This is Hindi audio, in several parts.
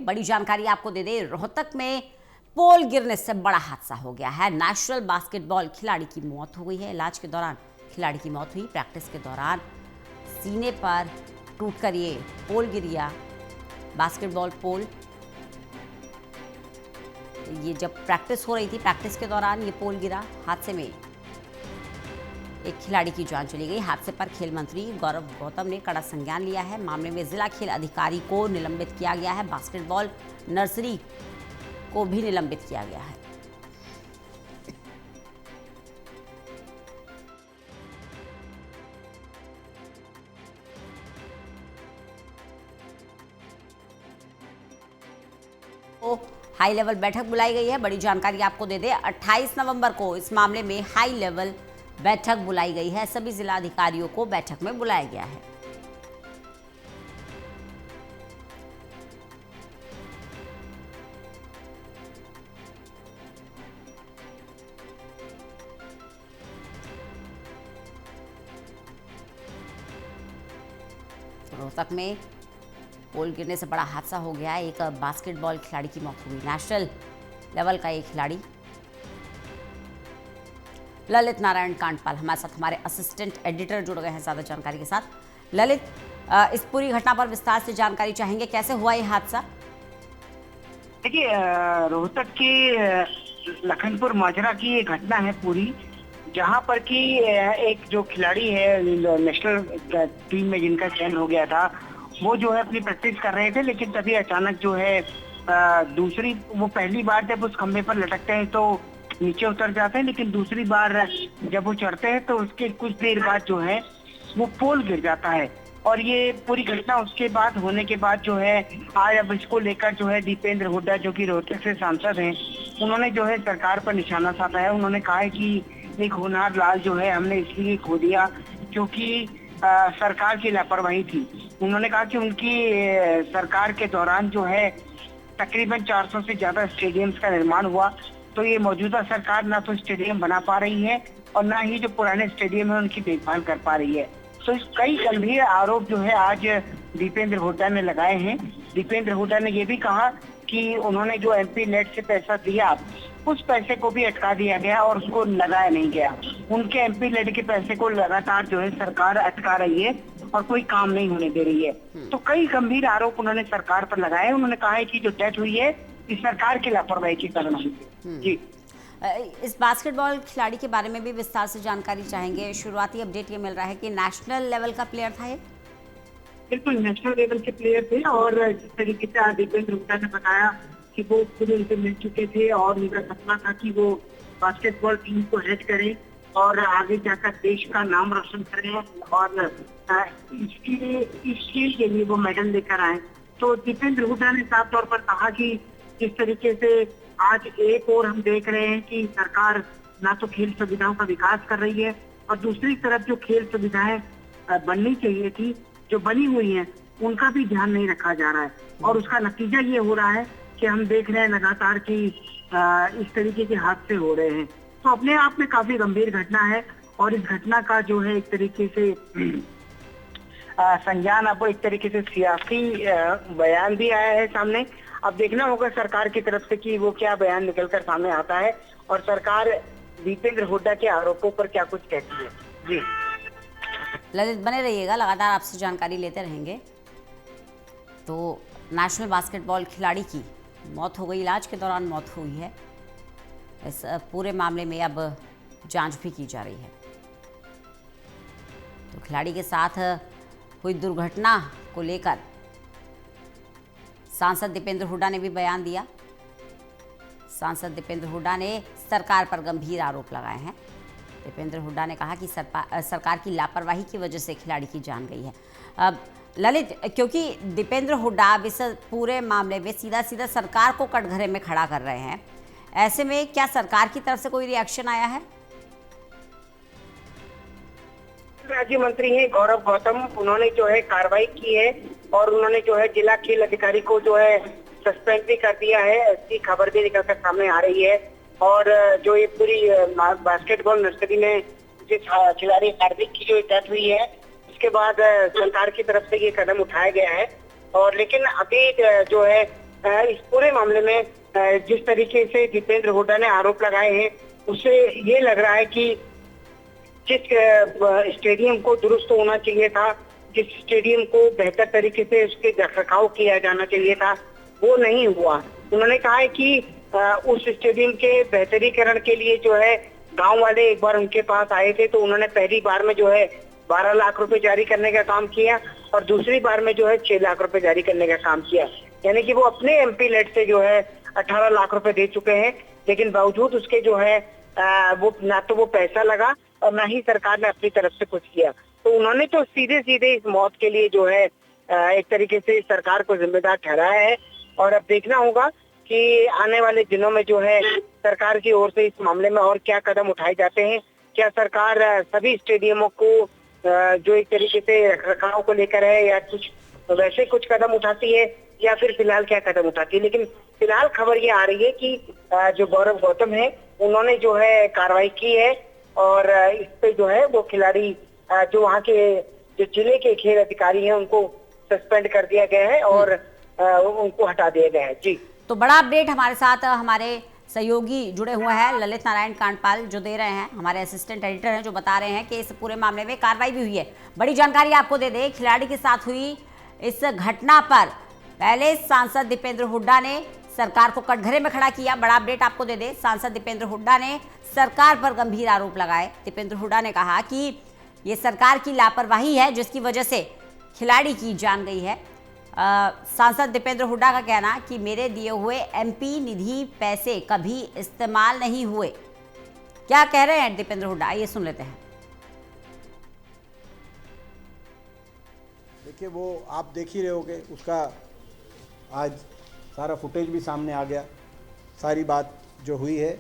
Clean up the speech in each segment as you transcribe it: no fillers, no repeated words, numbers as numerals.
बड़ी जानकारी आपको दे दें, रोहतक में पोल गिरने से बड़ा हादसा हो गया है। नेशनल बास्केटबॉल खिलाड़ी की मौत हो गई है। इलाज के दौरान खिलाड़ी की मौत हुई। प्रैक्टिस के दौरान सीने पर टूटकर ये पोल गिर गया, बास्केटबॉल पोल। ये जब प्रैक्टिस हो रही थी, प्रैक्टिस के दौरान ये पोल गिरा। हादसे में एक खिलाड़ी की जान चली गई। हादसे पर खेल मंत्री गौरव गौतम ने कड़ा संज्ञान लिया है। मामले में जिला खेल अधिकारी को निलंबित किया गया है। बास्केटबॉल नर्सरी को भी निलंबित किया गया है। तो हाई लेवल बैठक बुलाई गई है। बड़ी जानकारी आपको दे दें, 28 नवंबर को इस मामले में हाई लेवल बैठक बुलाई गई है। सभी जिला अधिकारियों को बैठक में बुलाया गया है। रोहतक में पोल गिरने से बड़ा हादसा हो गया है। एक बास्केटबॉल खिलाड़ी की मौत हो गई। नेशनल लेवल का एक खिलाड़ी ललित नारायण कांडपाल हमारे साथ, हमारे असिस्टेंट एडिटर जुड़ गए हैं ज्यादा जानकारी के साथ। ललित, इस पूरी घटना पर विस्तार से जानकारी चाहेंगे, कैसे हुआ ये हादसा? देखिए, रोहतक के लखनपुर माजरा की ये घटना है पूरी, जहां पर कि एक जो खिलाड़ी है नेशनल टीम में जिनका चयन हो गया था, वो जो है अपनी प्रैक्टिस कर रहे थे, लेकिन तभी अचानक जो है वो पहली बार जब उस खंभे पर लटकते हैं तो नीचे उतर जाते हैं, लेकिन दूसरी बार जब वो चढ़ते हैं तो उसके कुछ देर बाद जो है वो पोल गिर जाता है। और ये पूरी घटना उसके बाद होने के बाद जो है आज अब इसको लेकर जो है दीपेंद्र हुड्डा, जो कि रोहतक से सांसद हैं, उन्होंने जो है सरकार पर निशाना साधा है। उन्होंने कहा है कि एक होनहार लाल जो है हमने इसलिए खो दिया क्योंकि सरकार की लापरवाही थी। उन्होंने कहा कि उनकी सरकार के दौरान जो है तकरीबन 400 से ज्यादा स्टेडियम्स का निर्माण हुआ, तो ये मौजूदा सरकार ना तो स्टेडियम बना पा रही है और ना ही जो पुराने स्टेडियम है उनकी देखभाल कर पा रही है। तो इस कई गंभीर आरोप जो है आज दीपेंद्र हुड्डा ने लगाए हैं। दीपेंद्र हुड्डा ने ये भी कहा कि उन्होंने जो एमपी नेट से पैसा दिया, उस पैसे को भी अटका दिया गया और उसको लगाया नहीं गया। उनके एमपी नेट के पैसे को लगातार जो है सरकार अटका रही है और कोई काम नहीं होने दे रही है। तो कई गंभीर आरोप उन्होंने सरकार पर लगाए। उन्होंने कहा है कि जो डेथ हुई है इस सरकार की लापरवाही के कारण हुई है। जी, इस बास्केटबॉल खिलाड़ी के बारे में भी विस्तार से जानकारी चाहेंगे। शुरुआती अपडेट ये मिल रहा है कि नेशनल लेवल का प्लेयर था ये। बिल्कुल नेशनल लेवल के प्लेयर थे और जिस तरीके से दीपेंद्र हुड्डा ने बताया कि वो खुद उनसे मिल चुके थे और उनका सपना था कि वो बास्केटबॉल टीम को हेड करें और आगे जाकर देश का नाम रोशन करें और इस खेल के लिए वो मेडल लेकर आए। तो दीपेंद्र हुड्डा ने साफ तौर पर कहा कि जिस तरीके से आज एक और हम देख रहे हैं कि सरकार ना तो खेल सुविधाओं का विकास कर रही है और दूसरी तरफ जो खेल सुविधाएं बननी चाहिए थी, जो बनी हुई हैं, उनका भी ध्यान नहीं रखा जा रहा है। और उसका नतीजा ये हो रहा है कि हम देख रहे हैं लगातार कि इस तरीके के हादसे हो रहे हैं। तो अपने आप में काफी गंभीर घटना है और इस घटना का जो है एक तरीके से संज्ञान अब एक तरीके से सियासी बयान भी आया है सामने। अब देखना होगा सरकार की तरफ से कि वो क्या बयान निकलकर सामने आता है और सरकार दीपेंद्र हुड्डा के आरोपों पर क्या कुछ कहती है। जी ललित, बने रहिएगा, लगातार आपसे जानकारी लेते रहेंगे। तो नेशनल बास्केटबॉल खिलाड़ी की मौत हो गई, इलाज के दौरान मौत हुई है। इस पूरे मामले में अब जांच भी की जा रही है। तो खिलाड़ी के साथ हुई दुर्घटना को लेकर सांसद दीपेंद्र हुड्डा ने भी बयान दिया। सांसद दीपेंद्र हुड्डा ने सरकार पर गंभीर आरोप लगाए हैं। दीपेंद्र हुड्डा ने कहा कि सरकार की लापरवाही की वजह से खिलाड़ी की जान गई है। अब ललित, क्योंकि दीपेंद्र हुड्डा अब इस पूरे मामले में सीधा सीधा सरकार को कटघरे में खड़ा कर रहे हैं, ऐसे में क्या सरकार की तरफ से कोई रिएक्शन आया है? राज्य मंत्री हैं गौरव गौतम, उन्होंने जो है कार्रवाई की है और उन्होंने जो है जिला खेल अधिकारी को जो है सस्पेंड भी कर दिया है। ऐसी खबर भी निकलकर सामने आ रही है। और जो ये पूरी बास्केटबॉल नर्सरी में जिस खिलाड़ी हार्दिक की जो डेथ हुई है, उसके बाद सरकार की तरफ से ये कदम उठाया गया है। और लेकिन अभी जो है इस पूरे मामले में जिस तरीके से दीपेंद्र हुड्डा ने आरोप लगाए हैं, उससे ये लग रहा है कि जिस स्टेडियम को दुरुस्त होना चाहिए था, जिस स्टेडियम को बेहतर तरीके से उसके रखरखाव किया जाना चाहिए था, वो नहीं हुआ। उन्होंने कहा है कि उस स्टेडियम के बेहतरीकरण के लिए जो है गांव वाले एक बार उनके पास आए थे, तो उन्होंने पहली बार में जो है 12 लाख रुपए जारी करने का काम किया और दूसरी बार में जो है 6 लाख रुपए जारी करने का काम किया। यानी कि वो अपने एमपी लेट से जो है 18 लाख रुपए दे चुके हैं, लेकिन बावजूद उसके जो है वो ना तो वो पैसा लगा और ना ही सरकार ने अपनी तरफ से कुछ किया। तो उन्होंने तो सीधे सीधे इस मौत के लिए जो है एक तरीके से सरकार को जिम्मेदार ठहराया है। और अब देखना होगा कि आने वाले दिनों में जो है सरकार की ओर से इस मामले में और क्या कदम उठाए जाते हैं। क्या सरकार सभी स्टेडियमों को जो एक तरीके से रखरखाव को लेकर है या कुछ वैसे कुछ कदम उठाती है, या फिर फिलहाल क्या कदम उठाती है। लेकिन फिलहाल खबर ये आ रही है कि जो गौरव गौतम है उन्होंने जो है कार्रवाई की है और इस पे जो है वो खिलाड़ी जो वहाँ के जो जिले के खेल अधिकारी हैं उनको सस्पेंड कर दिया गया है और उनको हटा दिया गया है। जी, तो बड़ा अपडेट हमारे साथ हमारे सहयोगी जुड़े हुए हैं ललित नारायण कांडपाल जो दे रहे हैं, हमारे असिस्टेंट एडिटर हैं जो बता रहे हैं कि इस पूरे मामले में कार्रवाई भी हुई है। बड़ी जानकारी आपको दे दें, खिलाड़ी के साथ हुई इस घटना पर पहले सांसद दीपेंद्र हुड्डा ने सरकार को कटघरे में खड़ा किया। बड़ा अपडेट आपको दे दें, सांसद दीपेंद्र हुड्डा ने सरकार पर गंभीर आरोप लगाए। दीपेंद्र हुड्डा ने कहा कि ये सरकार की लापरवाही है जिसकी वजह से खिलाड़ी की जान गई है। सांसद दीपेंद्र हुड्डा का कहना कि मेरे दिए हुए एमपी निधि पैसे कभी इस्तेमाल नहीं हुए। क्या कह रहे हैं दीपेंद्र हुड्डा, ये सुन लेते हैं। देखिए, वो आप देख ही रहे होगे, उसका आज सारा फुटेज भी सामने आ गया, सारी बात जो हुई है।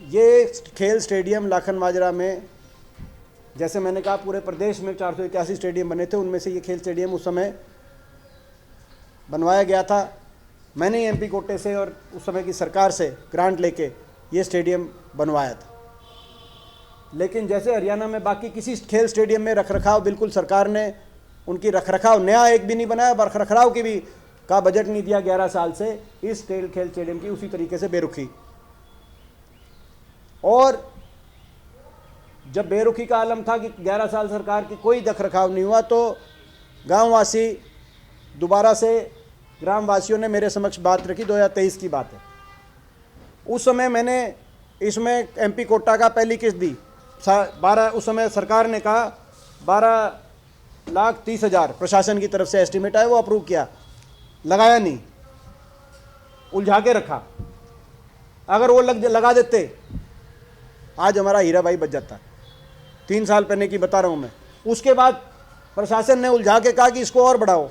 ये खेल स्टेडियम लाखन माजरा में, जैसे मैंने कहा, पूरे प्रदेश में 481 स्टेडियम बने थे, उनमें से ये खेल स्टेडियम उस समय बनवाया गया था। मैंने एमपी कोटे से और उस समय की सरकार से ग्रांट लेके ये स्टेडियम बनवाया था। लेकिन जैसे हरियाणा में बाकी किसी खेल स्टेडियम में रखरखाव, बिल्कुल सरकार ने उनकी रखरखाव, नया एक भी नहीं बनाया, रखरखाव की भी का बजट नहीं दिया 11 साल से। इस खेल स्टेडियम की उसी तरीके से बेरुखी, और जब बेरुखी का आलम था कि 11 साल सरकार की कोई रखरखाव नहीं हुआ, तो गांववासी दोबारा से ग्रामवासियों ने मेरे समक्ष बात रखी। 2023 की बात है। उस समय मैंने इसमें एमपी कोटा का पहली किस्त दी 12, उस समय सरकार ने कहा 12,30,000 प्रशासन की तरफ से एस्टीमेट आया, वो अप्रूव किया, लगाया नहीं, उलझा के रखा। अगर वो लगा देते, आज हमारा हीरा भाई बच जाता। 3 साल पहले की बता रहा हूँ मैं। उसके बाद प्रशासन ने उलझा के कहा कि इसको और बढ़ाओ।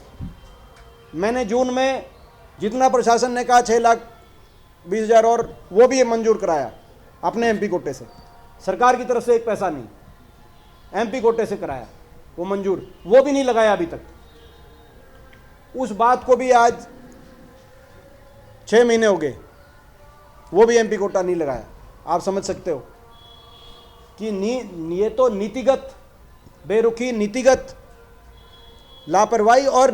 मैंने जून में जितना प्रशासन ने कहा 6,20,000 और वो भी मंजूर कराया अपने एमपी कोटे से। सरकार की तरफ से एक पैसा नहीं, एमपी कोटे से कराया, वो मंजूर, वो भी नहीं लगाया अभी तक। उस बात को भी आज 6 महीने हो गए, वो भी एमपी कोटा नहीं लगाया। आप समझ सकते हो कि ये तो नीतिगत बेरुखी, नीतिगत लापरवाही और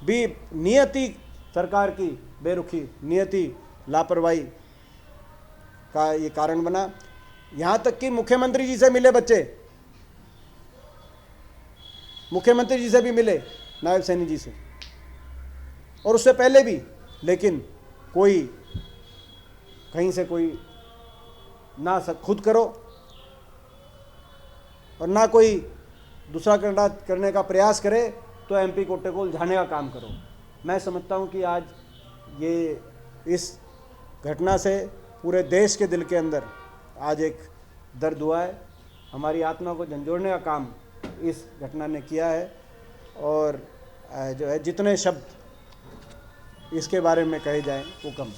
नियति सरकार की बेरुखी, नियति लापरवाही का ये कारण बना। यहाँ तक कि मुख्यमंत्री जी से मिले बच्चे, मुख्यमंत्री जी से भी मिले, नायब सैनी जी से, और उससे पहले भी, लेकिन कोई कहीं से कोई ना खुद करो और ना कोई दूसरा करने का प्रयास करे, तो एमपी कोटे को उलझाने का काम करो। मैं समझता हूं कि आज ये इस घटना से पूरे देश के दिल के अंदर आज एक दर्द हुआ है। हमारी आत्मा को झंझोड़ने का काम इस घटना ने किया है, और जो है जितने शब्द इसके बारे में कहे जाएं वो कम।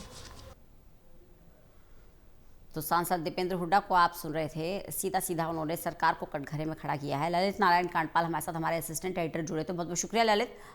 तो सांसद दीपेंद्र हुड्डा को आप सुन रहे थे, सीधा सीधा उन्होंने सरकार को कटघरे में खड़ा किया है। ललित नारायण कांडपाल हमारे साथ, हमारे असिस्टेंट एडिटर जुड़े थे, बहुत बहुत शुक्रिया ललित।